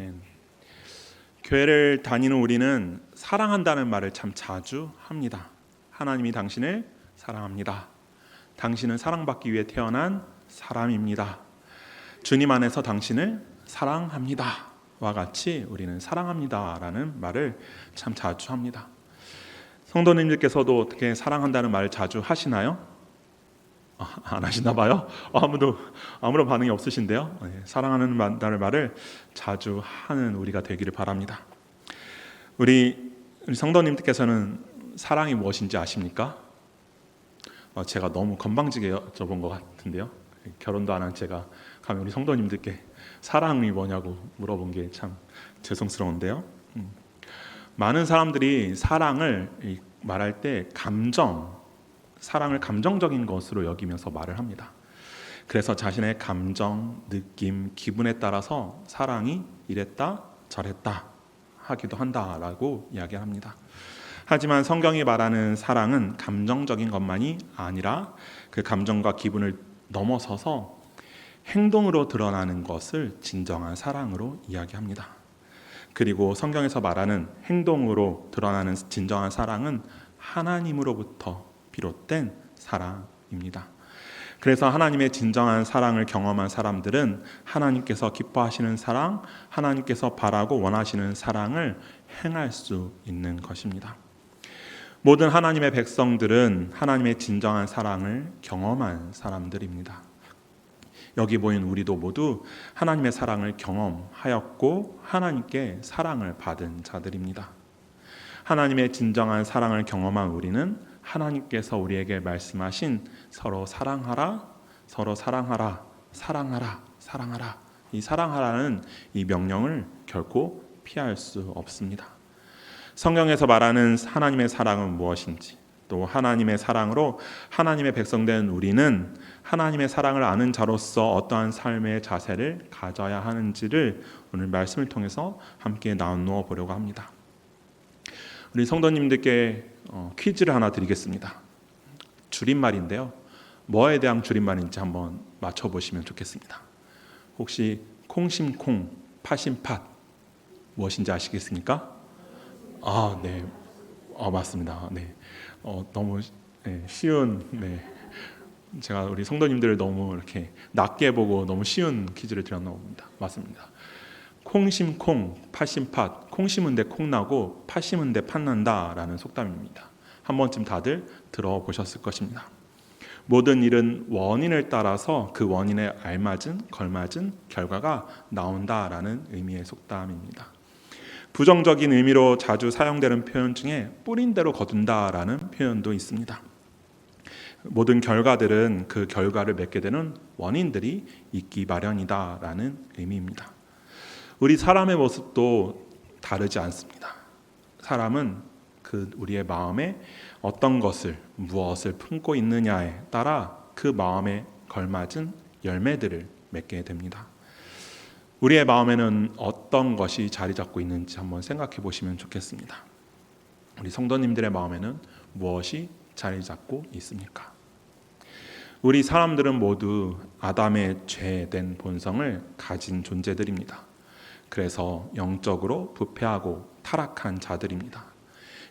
아멘. 교회를 다니는 우리는 사랑한다는 말을 참 자주 합니다. 하나님이 당신을 사랑합니다. 당신은 사랑받기 위해 태어난 사람입니다. 주님 안에서 당신을 사랑합니다. 와 같이 우리는 사랑합니다라는 말을 참 자주 합니다. 성도님들께서도 어떻게 사랑한다는 말을 자주 하시나요? 안 하시나 봐요. 아무런 반응이 없으신데요. 사랑하는 말을 자주 하는 우리가 되기를 바랍니다. 우리 성도님들께서는 사랑이 무엇인지 아십니까? 제가 너무 건방지게 여쭤본 것 같은데요. 결혼도 안 한 제가 감히 우리 성도님들께 사랑이 뭐냐고 물어본 게 참 죄송스러운데요. 많은 사람들이 사랑을 말할 때 사랑을 감정적인 것으로 여기면서 말을 합니다. 그래서 자신의 감정, 느낌, 기분에 따라서 사랑이 이랬다 저랬다 하기도 한다라고 이야기합니다. 하지만 성경이 말하는 사랑은 감정적인 것만이 아니라 그 감정과 기분을 넘어서서 행동으로 드러나는 것을 진정한 사랑으로 이야기합니다. 그리고 성경에서 말하는 행동으로 드러나는 진정한 사랑은 하나님으로부터 비롯된 사랑입니다. 그래서 하나님의 진정한 사랑을 경험한 사람들은 하나님께서 기뻐하시는 사랑, 하나님께서 바라고 원하시는 사랑을 행할 수 있는 것입니다. 모든 하나님의 백성들은 하나님의 진정한 사랑을 경험한 사람들입니다. 여기 보인 우리도 모두 하나님의 사랑을 경험하였고 하나님께 사랑을 받은 자들입니다. 하나님의 진정한 사랑을 경험한 우리는 하나님께서 우리에게 말씀하신 서로 사랑하라, 서로 사랑하라, 사랑하라, 사랑하라, 이 사랑하라는 이 명령을 결코 피할 수 없습니다. 성경에서 말하는 하나님의 사랑은 무엇인지, 또 하나님의 사랑으로 하나님의 백성된 우리는 하나님의 사랑을 아는 자로서 어떠한 삶의 자세를 가져야 하는지를 오늘 말씀을 통해서 함께 나누어 보려고 합니다. 우리 성도님들께 퀴즈를 하나 드리겠습니다. 줄임말인데요. 뭐에 대한 줄임말인지 한번 맞춰보시면 좋겠습니다. 혹시 콩심콩, 팥심팥 무엇인지 아시겠습니까? 네. 맞습니다. 네. 너무 쉬운, 제가 우리 성도님들을 너무 이렇게 낮게 보고 너무 쉬운 퀴즈를 드렸나 봅니다. 맞습니다. 콩심콩, 팥심팥, 콩 심은 데 콩 나고 팥 심은 데 팥 난다라는 속담입니다. 한 번쯤 다들 들어보셨을 것입니다. 모든 일은 원인을 따라서 그 원인에 걸맞은 결과가 나온다라는 의미의 속담입니다. 부정적인 의미로 자주 사용되는 표현 중에 뿌린 대로 거둔다라는 표현도 있습니다. 모든 결과들은 그 결과를 맺게 되는 원인들이 있기 마련이다라는 의미입니다. 우리 사람의 모습도 다르지 않습니다. 사람은 우리의 마음에 어떤 무엇을 품고 있느냐에 따라 그 마음에 걸맞은 열매들을 맺게 됩니다. 우리의 마음에는 어떤 것이 자리 잡고 있는지 한번 생각해 보시면 좋겠습니다. 우리 성도님들의 마음에는 무엇이 자리 잡고 있습니까? 우리 사람들은 모두 아담의 죄된 본성을 가진 존재들입니다. 그래서 영적으로 부패하고 타락한 자들입니다.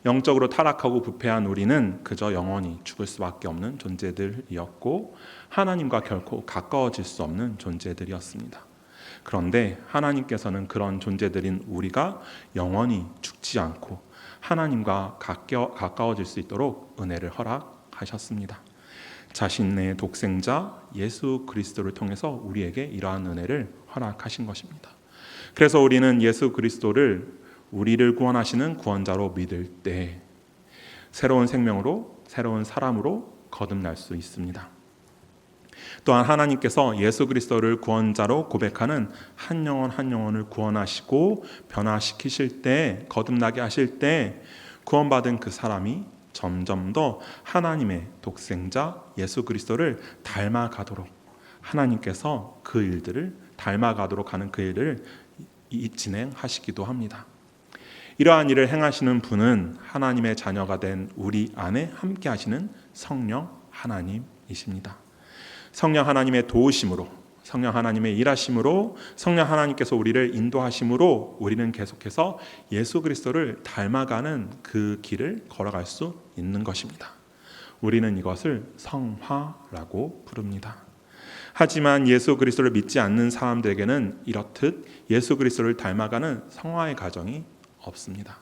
영적으로 타락하고 부패한 우리는 그저 영원히 죽을 수밖에 없는 존재들이었고 하나님과 결코 가까워질 수 없는 존재들이었습니다. 그런데 하나님께서는 그런 존재들인 우리가 영원히 죽지 않고 하나님과 가까워질 수 있도록 은혜를 허락하셨습니다. 자신의 독생자 예수 그리스도를 통해서 우리에게 이러한 은혜를 허락하신 것입니다. 그래서 우리는 예수 그리스도를 우리를 구원하시는 구원자로 믿을 때 새로운 생명으로, 새로운 사람으로 거듭날 수 있습니다. 또한 하나님께서 예수 그리스도를 구원자로 고백하는 한 영혼 한 영혼을 구원하시고 변화시키실 때, 거듭나게 하실 때 구원받은 그 사람이 점점 더 하나님의 독생자 예수 그리스도를 닮아가도록 하나님께서 그 일들을 닮아가도록 하는 그 일을 진행하시기도 합니다. 이러한 일을 행하시는 분은 하나님의 자녀가 된 우리 안에 함께 하시는 성령 하나님이십니다. 성령 하나님의 도우심으로 성령 하나님의 일하심으로 성령 하나님께서 우리를 인도하심으로 우리는 계속해서 예수 그리스도를 닮아가는 그 길을 걸어갈 수 있는 것입니다. 우리는 이것을 성화라고 부릅니다. 하지만 예수 그리스도를 믿지 않는 사람들에게는 이렇듯 예수 그리스도를 닮아가는 성화의 과정이 없습니다.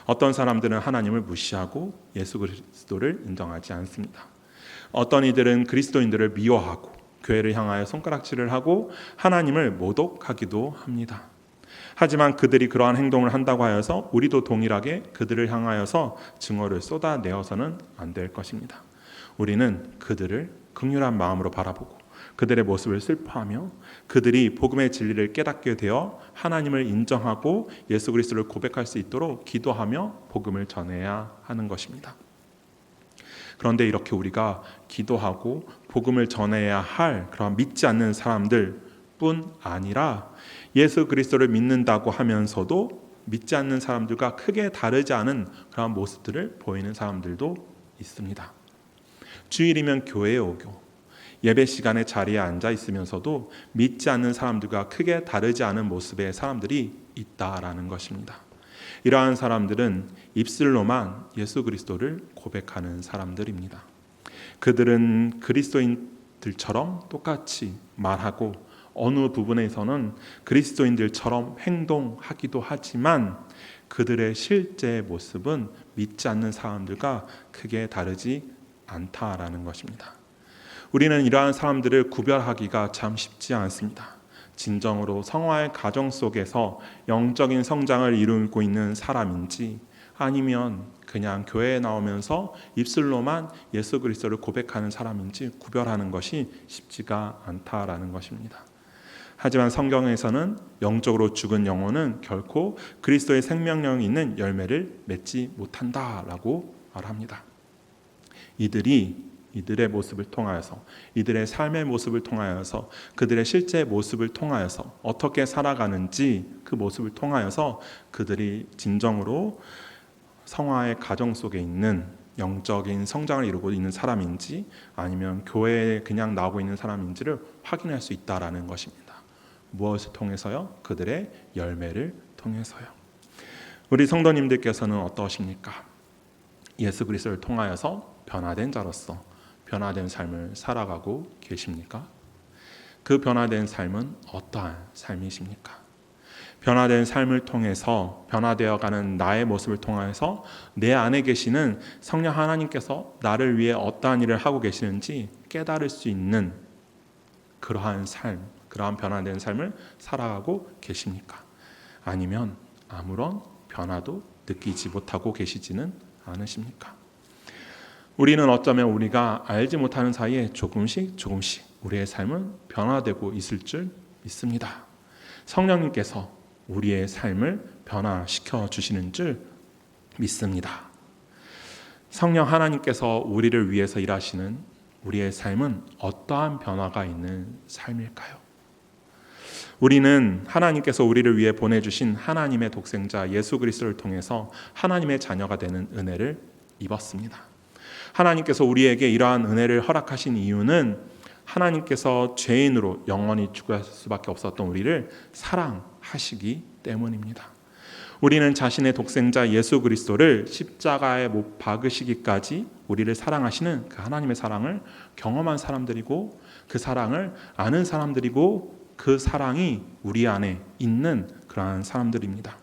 어떤 사람들은 하나님을 무시하고 예수 그리스도를 인정하지 않습니다. 어떤 이들은 그리스도인들을 미워하고 교회를 향하여 손가락질을 하고 하나님을 모독하기도 합니다. 하지만 그들이 그러한 행동을 한다고 하여서 우리도 동일하게 그들을 향하여서 증오를 쏟아내어서는 안 될 것입니다. 우리는 그들을 긍휼한 마음으로 바라보고 그들의 모습을 슬퍼하며 그들이 복음의 진리를 깨닫게 되어 하나님을 인정하고 예수 그리스도를 고백할 수 있도록 기도하며 복음을 전해야 하는 것입니다. 그런데 이렇게 우리가 기도하고 복음을 전해야 할 그런 믿지 않는 사람들뿐 아니라 예수 그리스도를 믿는다고 하면서도 믿지 않는 사람들과 크게 다르지 않은 그런 모습들을 보이는 사람들도 있습니다. 주일이면 교회에 오고 예배 시간에 자리에 앉아 있으면서도 믿지 않는 사람들과 크게 다르지 않은 모습의 사람들이 있다라는 것입니다. 이러한 사람들은 입술로만 예수 그리스도를 고백하는 사람들입니다. 그들은 그리스도인들처럼 똑같이 말하고 어느 부분에서는 그리스도인들처럼 행동하기도 하지만 그들의 실제 모습은 믿지 않는 사람들과 크게 다르지 않다라는 것입니다. 우리는 이러한 사람들을 구별하기가 참 쉽지 않습니다. 진정으로 성화의 가정 속에서 영적인 성장을 이루고 있는 사람인지 아니면 그냥 교회에 나오면서 입술로만 예수 그리스도를 고백하는 사람인지 구별하는 것이 쉽지가 않다라는 것입니다. 하지만 성경에서는 영적으로 죽은 영혼은 결코 그리스도의 생명력이 있는 열매를 맺지 못한다라고 말합니다. 이들의 모습을 통하여서 이들의 삶의 모습을 통하여서 그들의 실제 모습을 통하여서 어떻게 살아가는지 그 모습을 통하여서 그들이 진정으로 성화의 가정 속에 있는 영적인 성장을 이루고 있는 사람인지 아니면 교회에 그냥 나오고 있는 사람인지를 확인할 수 있다라는 것입니다. 무엇을 통해서요? 그들의 열매를 통해서요. 우리 성도님들께서는 어떠십니까? 예수 그리스도를 통하여서 변화된 자로서 변화된 삶을 살아가고 계십니까? 그 변화된 삶은 어떠한 삶이십니까? 변화된 삶을 통해서 변화되어가는 나의 모습을 통해서 내 안에 계시는 성령 하나님께서 나를 위해 어떠한 일을 하고 계시는지 깨달을 수 있는 그러한 삶, 그러한 변화된 삶을 살아가고 계십니까? 아니면 아무런 변화도 느끼지 못하고 계시지는 않으십니까? 우리는 어쩌면 우리가 알지 못하는 사이에 조금씩 우리의 삶은 변화되고 있을 줄 믿습니다. 성령님께서 우리의 삶을 변화시켜 주시는 줄 믿습니다. 성령 하나님께서 우리를 위해서 일하시는 우리의 삶은 어떠한 변화가 있는 삶일까요? 우리는 하나님께서 우리를 위해 보내주신 하나님의 독생자 예수 그리스도를 통해서 하나님의 자녀가 되는 은혜를 입었습니다. 하나님께서 우리에게 이러한 은혜를 허락하신 이유는 하나님께서 죄인으로 영원히 죽을 수밖에 없었던 우리를 사랑하시기 때문입니다. 우리는 자신의 독생자 예수 그리스도를 십자가에 못 박으시기까지 우리를 사랑하시는 그 하나님의 사랑을 경험한 사람들이고 그 사랑을 아는 사람들이고 그 사랑이 우리 안에 있는 그러한 사람들입니다.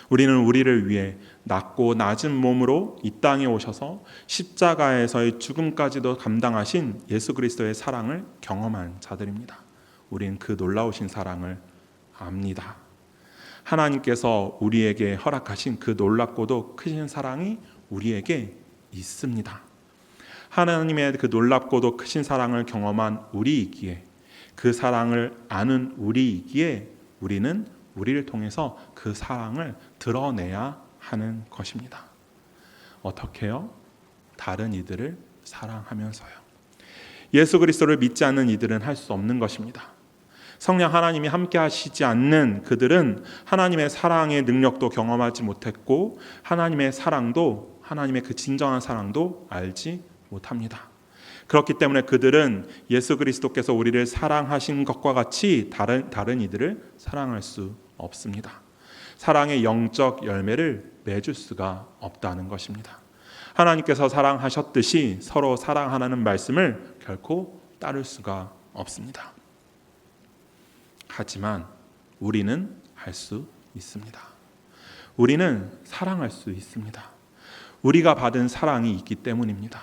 우리는 우리를 위해 낮고 낮은 몸으로 이 땅에 오셔서 십자가에서의 죽음까지도 감당하신 예수 그리스도의 사랑을 경험한 자들입니다. 우리는 그 놀라우신 사랑을 압니다. 하나님께서 우리에게 허락하신 그 놀랍고도 크신 사랑이 우리에게 있습니다. 하나님의 그 놀랍고도 크신 사랑을 경험한 우리이기에 그 사랑을 아는 우리이기에 우리는 우리를 통해서 그 사랑을 드러내야 하는 것입니다. 어떻게요? 다른 이들을 사랑하면서요. 예수 그리스도를 믿지 않는 이들은 할 수 없는 것입니다. 성령 하나님이 함께 하시지 않는 그들은 하나님의 사랑의 능력도 경험하지 못했고 하나님의 사랑도 하나님의 그 진정한 사랑도 알지 못합니다. 그렇기 때문에 그들은 예수 그리스도께서 우리를 사랑하신 것과 같이 다른 이들을 사랑할 수 없습니다. 사랑의 영적 열매를 맺을 수가 없다는 것입니다. 하나님께서 사랑하셨듯이 서로 사랑하라는 말씀을 결코 따를 수가 없습니다. 하지만 우리는 할 수 있습니다. 우리는 사랑할 수 있습니다. 우리가 받은 사랑이 있기 때문입니다.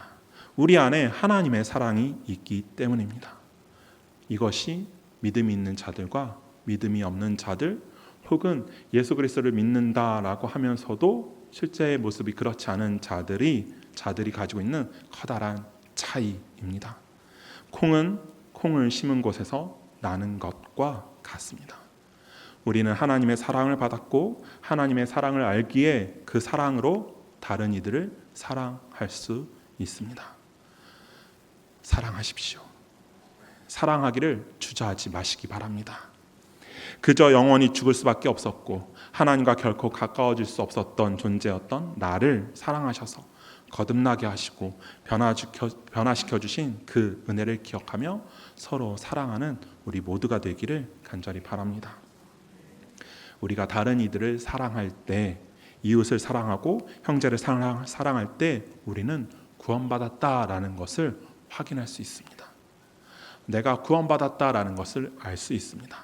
우리 안에 하나님의 사랑이 있기 때문입니다. 이것이 믿음이 있는 자들과 믿음이 없는 자들, 혹은 예수 그리스도를 믿는다라고 하면서도 실제의 모습이 그렇지 않은 자들이 가지고 있는 커다란 차이입니다. 콩은 콩을 심은 곳에서 나는 것과 같습니다. 우리는 하나님의 사랑을 받았고 하나님의 사랑을 알기에 그 사랑으로 다른 이들을 사랑할 수 있습니다. 사랑하십시오. 사랑하기를 주저하지 마시기 바랍니다. 그저 영원히 죽을 수밖에 없었고 하나님과 결코 가까워질 수 없었던 존재였던 나를 사랑하셔서 거듭나게 하시고 변화시켜 주신 그 은혜를 기억하며 서로 사랑하는 우리 모두가 되기를 간절히 바랍니다. 우리가 다른 이들을 사랑할 때, 이웃을 사랑하고 형제를 사랑할 때 우리는 구원받았다라는 것을 확인할 수 있습니다. 내가 구원받았다라는 것을 알 수 있습니다.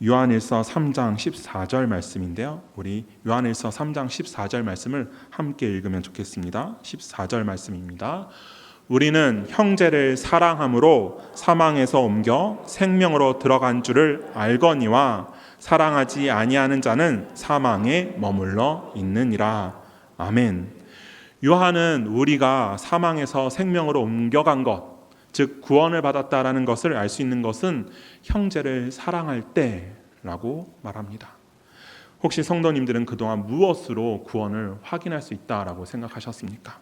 요한일서 3장 14절 말씀인데요. 우리 요한일서 3장 14절 말씀을 함께 읽으면 좋겠습니다. 14절 말씀입니다. 우리는 형제를 사랑함으로 사망에서 옮겨 생명으로 들어간 줄을 알거니와 사랑하지 아니하는 자는 사망에 머물러 있느니라. 아멘. 요한은 우리가 사망에서 생명으로 옮겨간 것, 즉 구원을 받았다라는 것을 알 수 있는 것은 형제를 사랑할 때라고 말합니다. 혹시 성도님들은 그동안 무엇으로 구원을 확인할 수 있다라고 생각하셨습니까?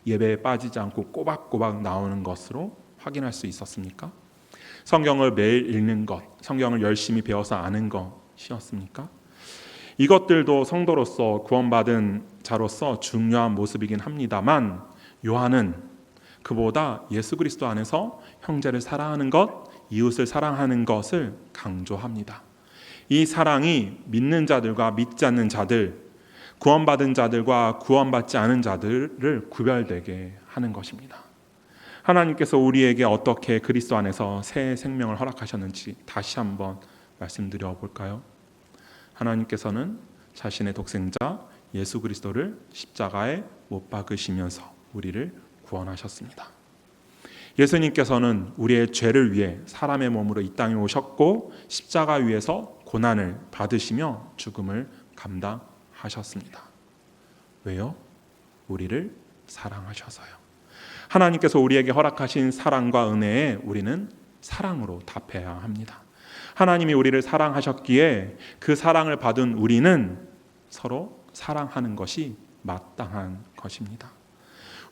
예배에 빠지지 않고 꼬박꼬박 나오는 것으로 확인할 수 있었습니까? 성경을 매일 읽는 것, 성경을 열심히 배워서 아는 것이었습니까? 이것들도 성도로서 구원받은 자로서 중요한 모습이긴 합니다만 요한은 그보다 예수 그리스도 안에서 형제를 사랑하는 것, 이웃을 사랑하는 것을 강조합니다. 이 사랑이 믿는 자들과 믿지 않는 자들, 구원받은 자들과 구원받지 않은 자들을 구별되게 하는 것입니다. 하나님께서 우리에게 어떻게 그리스도 안에서 새 생명을 허락하셨는지 다시 한번 말씀드려 볼까요? 하나님께서는 자신의 독생자 예수 그리스도를 십자가에 못 박으시면서 우리를 구원하셨습니다. 예수님께서는 우리의 죄를 위해 사람의 몸으로 이 땅에 오셨고 십자가 위에서 고난을 받으시며 죽음을 감당하셨습니다. 왜요? 우리를 사랑하셔서요. 하나님께서 우리에게 허락하신 사랑과 은혜에 우리는 사랑으로 답해야 합니다. 하나님이 우리를 사랑하셨기에 그 사랑을 받은 우리는 서로 사랑하는 것이 마땅한 것입니다.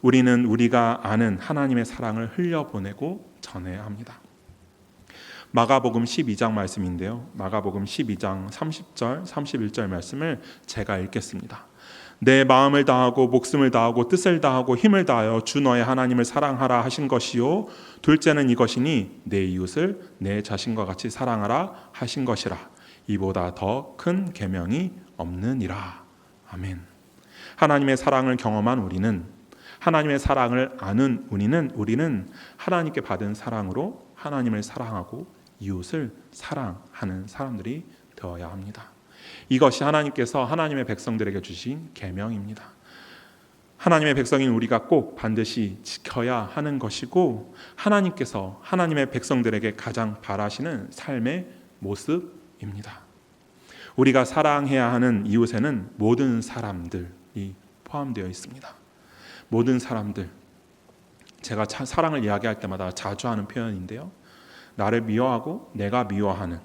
우리는 우리가 아는 하나님의 사랑을 흘려보내고 전해야 합니다. 마가복음 12장 말씀인데요. 마가복음 12장 30절, 31절 말씀을 제가 읽겠습니다. 내 마음을 다하고 목숨을 다하고 뜻을 다하고 힘을 다하여 주 너의 하나님을 사랑하라 하신 것이요 둘째는 이것이니 내 이웃을 내 자신과 같이 사랑하라 하신 것이라. 이보다 더 큰 계명이 없느니라. 아멘. 하나님의 사랑을 경험한 우리는, 하나님의 사랑을 아는 우리는 하나님께 받은 사랑으로 하나님을 사랑하고 이웃을 사랑하는 사람들이 되어야 합니다. 이것이 하나님께서 하나님의 백성들에게 주신 계명입니다. 하나님의 백성인 우리가 꼭 반드시 지켜야 하는 것이고 하나님께서 하나님의 백성들에게 가장 바라시는 삶의 모습입니다. 우리가 사랑해야 하는 이웃에는 모든 사람들이 포함되어 있습니다. 모든 사람들. 제가 사랑을 이야기할 때마다 자주 하는 표현인데요. 나를 미워하고 내가 미워하는,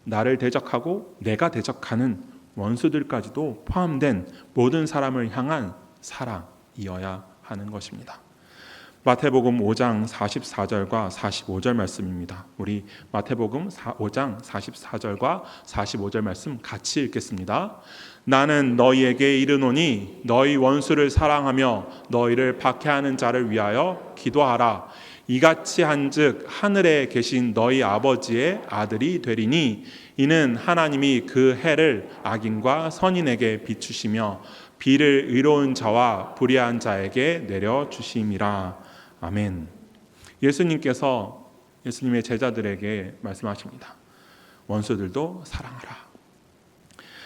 나를 대적하고 내가 대적하는 원수들까지도 포함된 모든 사람을 향한 사랑이어야 하는 것입니다. 마태복음 5장 44절과 45절 말씀입니다. 우리 마태복음 5장 44절과 45절 말씀 같이 읽겠습니다. 나는 너희에게 이르노니 너희 원수를 사랑하며 너희를 박해하는 자를 위하여 기도하라. 이같이 한즉 하늘에 계신 너희 아버지의 아들이 되리니 이는 하나님이 그 해를 악인과 선인에게 비추시며 비를 의로운 자와 불의한 자에게 내려주심이라. 아멘. 예수님께서 예수님의 제자들에게 말씀하십니다. 원수들도 사랑하라.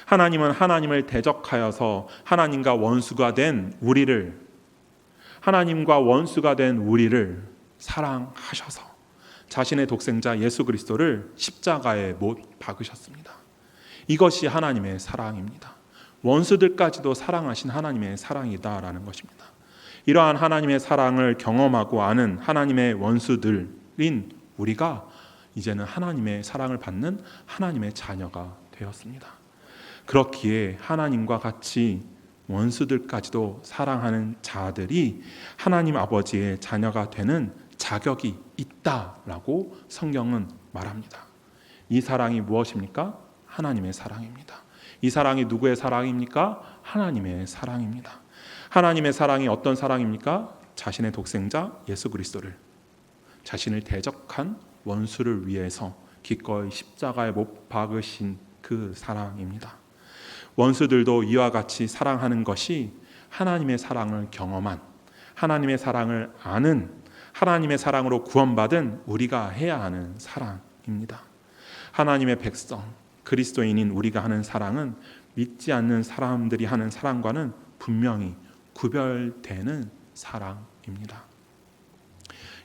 하나님은 하나님을 대적하여서 하나님과 원수가 된 우리를 사랑하셔서 자신의 독생자 예수 그리스도를 십자가에 못 박으셨습니다. 이것이 하나님의 사랑입니다. 원수들까지도 사랑하신 하나님의 사랑이다라는 것입니다. 이러한 하나님의 사랑을 경험하고 아는 하나님의 원수들인 우리가 이제는 하나님의 사랑을 받는 하나님의 자녀가 되었습니다. 그렇기에 하나님과 같이 원수들까지도 사랑하는 자들이 하나님 아버지의 자녀가 되는 자격이 있다라고 성경은 말합니다. 이 사랑이 무엇입니까? 하나님의 사랑입니다. 이 사랑이 누구의 사랑입니까? 하나님의 사랑입니다. 하나님의 사랑이 어떤 사랑입니까? 자신의 독생자 예수 그리스도를 자신을 대적한 원수를 위해서 기꺼이 십자가에 못 박으신 그 사랑입니다. 원수들도 이와 같이 사랑하는 것이 하나님의 사랑을 경험한, 하나님의 사랑을 아는, 하나님의 사랑으로 구원받은 우리가 해야 하는 사랑입니다. 하나님의 백성, 그리스도인인 우리가 하는 사랑은 믿지 않는 사람들이 하는 사랑과는 분명히 구별되는 사랑입니다.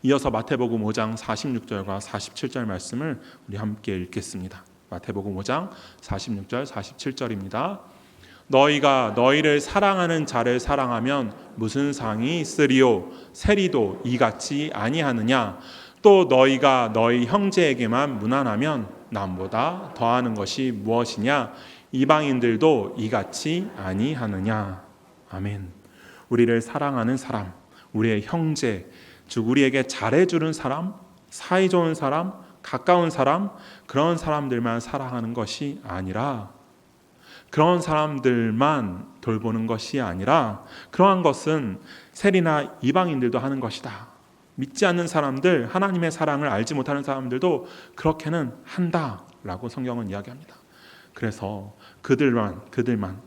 이어서 마태복음 5장 46절과 47절 말씀을 우리 함께 읽겠습니다. 마태복음 5장 46절 47절입니다. 너희가 너희를 사랑하는 자를 사랑하면 무슨 상이 있으리요? 세리도 이같이 아니하느냐? 또 너희가 너희 형제에게만 무난하면 남보다 더하는 것이 무엇이냐? 이방인들도 이같이 아니하느냐? 아멘. 우리를 사랑하는 사람, 우리의 형제, 즉 우리에게 잘해주는 사람, 사이 좋은 사람, 가까운 사람, 그런 사람들만 사랑하는 것이 아니라, 그런 사람들만 돌보는 것이 아니라, 그러한 것은 세리나 이방인들도 하는 것이다. 믿지 않는 사람들, 하나님의 사랑을 알지 못하는 사람들도 그렇게는 한다라고 성경은 이야기합니다. 그래서 그들만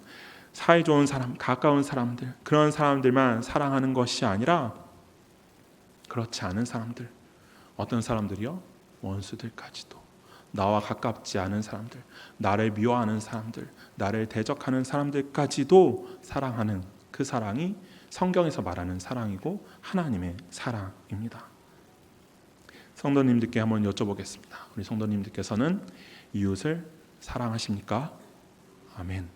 사이 좋은 사람, 가까운 사람들, 그런 사람들만 사랑하는 것이 아니라 그렇지 않은 사람들, 어떤 사람들이요? 원수들까지도, 나와 가깝지 않은 사람들, 나를 미워하는 사람들, 나를 대적하는 사람들까지도 사랑하는 그 사랑이 성경에서 말하는 사랑이고 하나님의 사랑입니다. 성도님들께 한번 여쭤보겠습니다. 우리 성도님들께서는 이웃을 사랑하십니까? 아멘.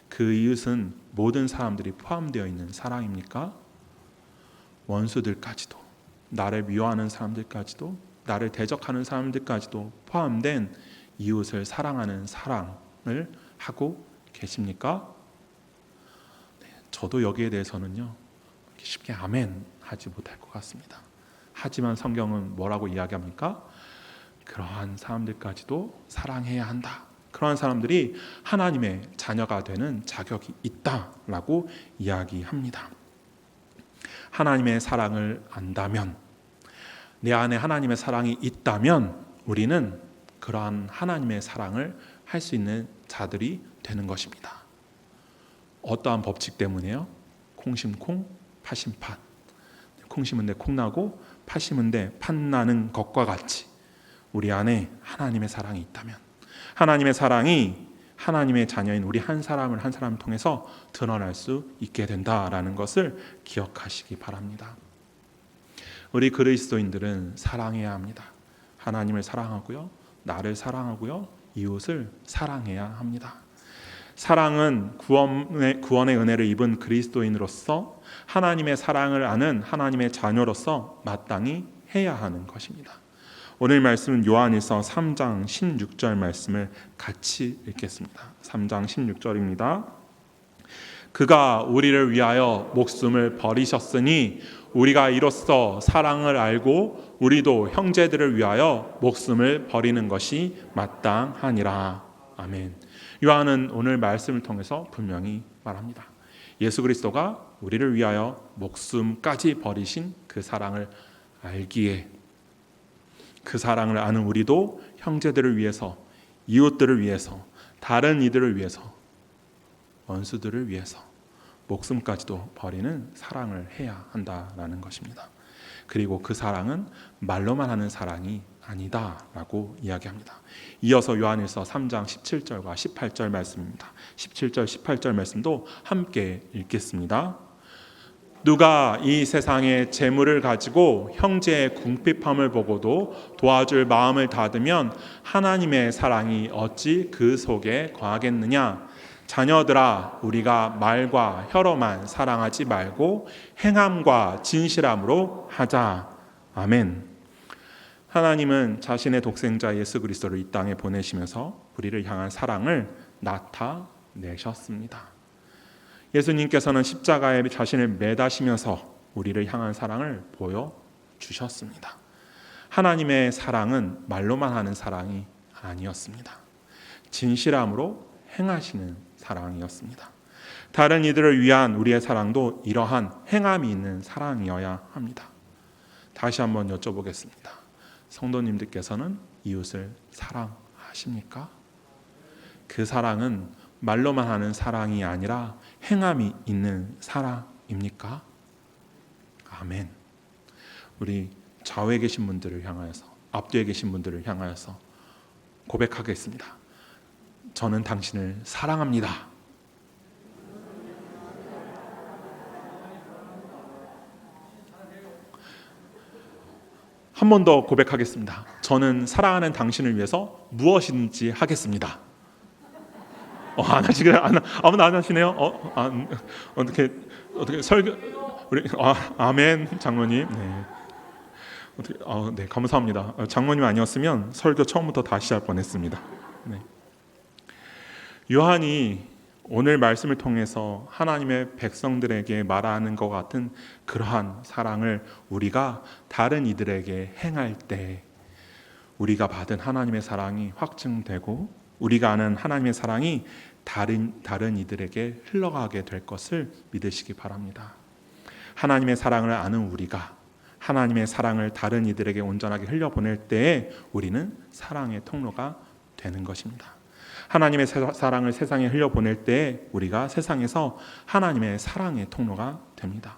그 이웃은 모든 사람들이 포함되어 있는 사랑입니까? 원수들까지도, 나를 미워하는 사람들까지도, 나를 대적하는 사람들까지도 포함된 이웃을 사랑하는 사랑을 하고 계십니까? 네, 저도 여기에 대해서는요 쉽게 아멘 하지 못할 것 같습니다. 하지만 성경은 뭐라고 이야기합니까? 그러한 사람들까지도 사랑해야 한다. 그러한 사람들이 하나님의 자녀가 되는 자격이 있다라고 이야기합니다. 하나님의 사랑을 안다면, 내 안에 하나님의 사랑이 있다면 우리는 그러한 하나님의 사랑을 할 수 있는 자들이 되는 것입니다. 어떠한 법칙 때문에요? 콩 심콩, 팥 심팥. 콩 심은 데 콩 나고 팥 심은 데 팥 나는 것과 같이 우리 안에 하나님의 사랑이 있다면, 하나님의 사랑이 하나님의 자녀인 우리 한 사람을 통해서 드러날 수 있게 된다라는 것을 기억하시기 바랍니다. 우리 그리스도인들은 사랑해야 합니다. 하나님을 사랑하고요, 나를 사랑하고요, 이웃을 사랑해야 합니다. 사랑은 구원의 은혜를 입은 그리스도인으로서 하나님의 사랑을 아는 하나님의 자녀로서 마땅히 해야 하는 것입니다. 오늘 말씀은 요한일서 3장 16절 말씀을 같이 읽겠습니다. 3장 16절입니다. 그가 우리를 위하여 목숨을 버리셨으니 우리가 이로써 사랑을 알고 우리도 형제들을 위하여 목숨을 버리는 것이 마땅하니라. 아멘. 요한은 오늘 말씀을 통해서 분명히 말합니다. 예수 그리스도가 우리를 위하여 목숨까지 버리신 그 사랑을 알기에, 그 사랑을 아는 우리도 형제들을 위해서, 이웃들을 위해서, 다른 이들을 위해서, 원수들을 위해서 목숨까지도 버리는 사랑을 해야 한다라는 것입니다. 그리고 그 사랑은 말로만 하는 사랑이 아니다라고 이야기합니다. 이어서 요한일서 3장 17절과 18절 말씀입니다. 17절 18절 말씀도 함께 읽겠습니다. 누가 이 세상의 재물을 가지고 형제의 궁핍함을 보고도 도와줄 마음을 닫으면 하나님의 사랑이 어찌 그 속에 거하겠느냐. 자녀들아, 우리가 말과 혀로만 사랑하지 말고 행함과 진실함으로 하자. 아멘. 하나님은 자신의 독생자 예수 그리스도를 이 땅에 보내시면서 우리를 향한 사랑을 나타내셨습니다. 예수님께서는 십자가에 자신을 매다시면서 우리를 향한 사랑을 보여주셨습니다. 하나님의 사랑은 말로만 하는 사랑이 아니었습니다. 진실함으로 행하시는 사랑이었습니다. 다른 이들을 위한 우리의 사랑도 이러한 행함이 있는 사랑이어야 합니다. 다시 한번 여쭤보겠습니다. 성도님들께서는 이웃을 사랑하십니까? 그 사랑은 말로만 하는 사랑이 아니라 행함이 있는 사랑입니까? 아멘. 우리 좌우에 계신 분들을 향하여서, 앞뒤에 계신 분들을 향하여서 고백하겠습니다. 저는 당신을 사랑합니다. 한 번 더 고백하겠습니다. 저는 사랑하는 당신을 위해서 무엇이든지 하겠습니다. 안 하시게요? 아무도 안 하시네요. 어떻게 설교 우리 아멘 장로님. 네. 네, 감사합니다. 장로님 아니었으면 설교 처음부터 다시 할 뻔했습니다. 네. 요한이 오늘 말씀을 통해서 하나님의 백성들에게 말하는 것 같은 그러한 사랑을 우리가 다른 이들에게 행할 때 우리가 받은 하나님의 사랑이 확증되고 우리가 아는 하나님의 사랑이 다른 이들에게 흘러가게 될 것을 믿으시기 바랍니다. 하나님의 사랑을 아는 우리가 하나님의 사랑을 다른 이들에게 온전하게 흘려보낼 때에 우리는 사랑의 통로가 되는 것입니다. 하나님의 사랑을 세상에 흘려보낼 때에 우리가 세상에서 하나님의 사랑의 통로가 됩니다.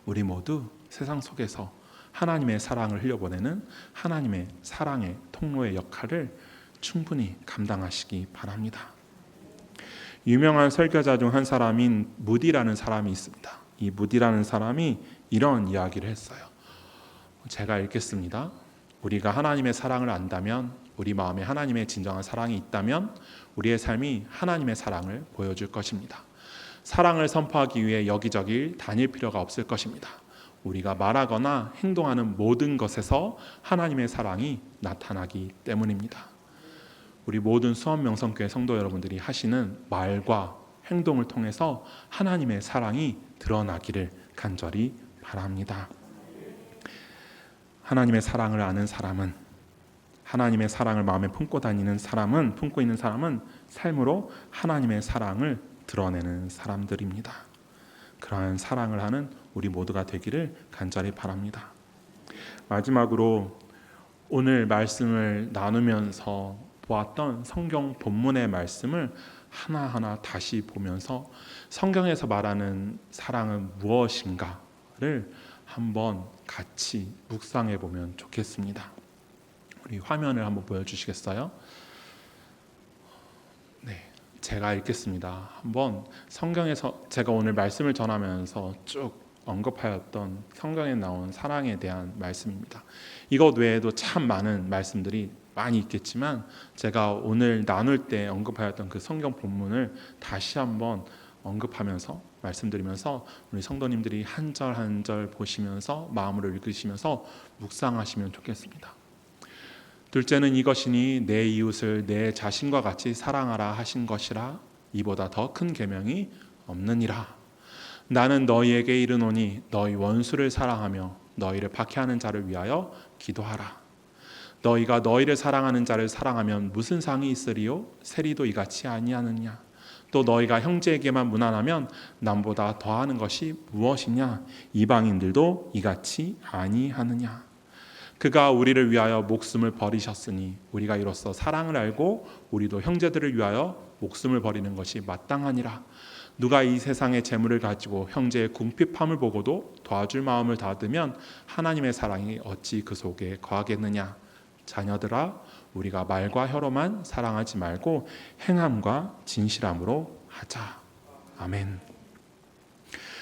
우리 모두 세상 속에서 하나님의 사랑을 흘려보내는 하나님의 사랑의 통로의 역할을 충분히 감당하시기 바랍니다. 유명한 설교자 중 한 사람인 무디라는 사람이 있습니다. 이 무디라는 사람이 이런 이야기를 했어요. 제가 읽겠습니다. 우리가 하나님의 사랑을 안다면, 우리 마음에 하나님의 진정한 사랑이 있다면 우리의 삶이 하나님의 사랑을 보여줄 것입니다. 사랑을 선포하기 위해 여기저기 다닐 필요가 없을 것입니다. 우리가 말하거나 행동하는 모든 것에서 하나님의 사랑이 나타나기 때문입니다. 우리 모든 수원명성교회 성도 여러분들이 하시는 말과 행동을 통해서 하나님의 사랑이 드러나기를 간절히 바랍니다. 하나님의 사랑을 아는 사람은, 하나님의 사랑을 마음에 품고 있는 사람은 삶으로 하나님의 사랑을 드러내는 사람들입니다. 그러한 사랑을 하는 우리 모두가 되기를 간절히 바랍니다. 마지막으로 오늘 말씀을 나누면서 보았던 성경 본문의 말씀을 하나하나 다시 보면서 성경에서 말하는 사랑은 무엇인가를 한번 같이 묵상해 보면 좋겠습니다. 우리 화면을 한번 보여주시겠어요? 네, 제가 읽겠습니다. 한번 성경에서 제가 오늘 말씀을 전하면서 쭉 언급하였던 성경에 나온 사랑에 대한 말씀입니다. 이것 외에도 참 많은 말씀들이 많이 있겠지만 제가 오늘 나눌 때 언급하였던 그 성경 본문을 다시 한번 언급하면서 말씀드리면서 우리 성도님들이 한 절 한 절 보시면서 마음으로 읽으시면서 묵상하시면 좋겠습니다. 둘째는 이것이니 내 이웃을 내 자신과 같이 사랑하라 하신 것이라 이보다 더 큰 계명이 없느니라. 나는 너희에게 이르노니 너희 원수를 사랑하며 너희를 박해하는 자를 위하여 기도하라. 너희가 너희를 사랑하는 자를 사랑하면 무슨 상이 있으리요? 세리도 이같이 아니하느냐? 또 너희가 형제에게만 무난하면 남보다 더하는 것이 무엇이냐? 이방인들도 이같이 아니하느냐? 그가 우리를 위하여 목숨을 버리셨으니 우리가 이로써 사랑을 알고 우리도 형제들을 위하여 목숨을 버리는 것이 마땅하니라. 누가 이 세상의 재물을 가지고 형제의 궁핍함을 보고도 도와줄 마음을 닫으면 하나님의 사랑이 어찌 그 속에 거하겠느냐? 자녀들아, 우리가 말과 혀로만 사랑하지 말고 행함과 진실함으로 하자. 아멘.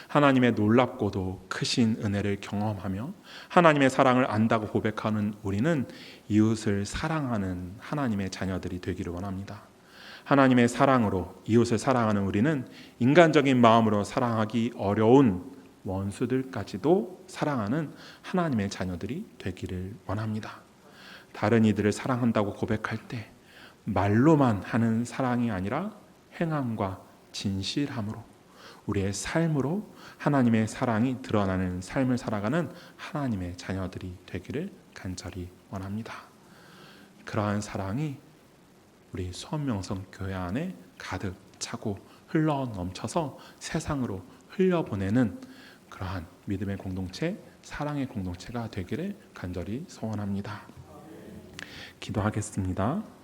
하나님의 놀랍고도 크신 은혜를 경험하며 하나님의 사랑을 안다고 고백하는 우리는 이웃을 사랑하는 하나님의 자녀들이 되기를 원합니다. 하나님의 사랑으로 이웃을 사랑하는 우리는 인간적인 마음으로 사랑하기 어려운 원수들까지도 사랑하는 하나님의 자녀들이 되기를 원합니다. 다른 이들을 사랑한다고 고백할 때 말로만 하는 사랑이 아니라 행함과 진실함으로 우리의 삶으로 하나님의 사랑이 드러나는 삶을 살아가는 하나님의 자녀들이 되기를 간절히 원합니다. 그러한 사랑이 우리 수원명성교회 안에 가득 차고 흘러 넘쳐서 세상으로 흘려보내는 그러한 믿음의 공동체, 사랑의 공동체가 되기를 간절히 소원합니다. 기도하겠습니다.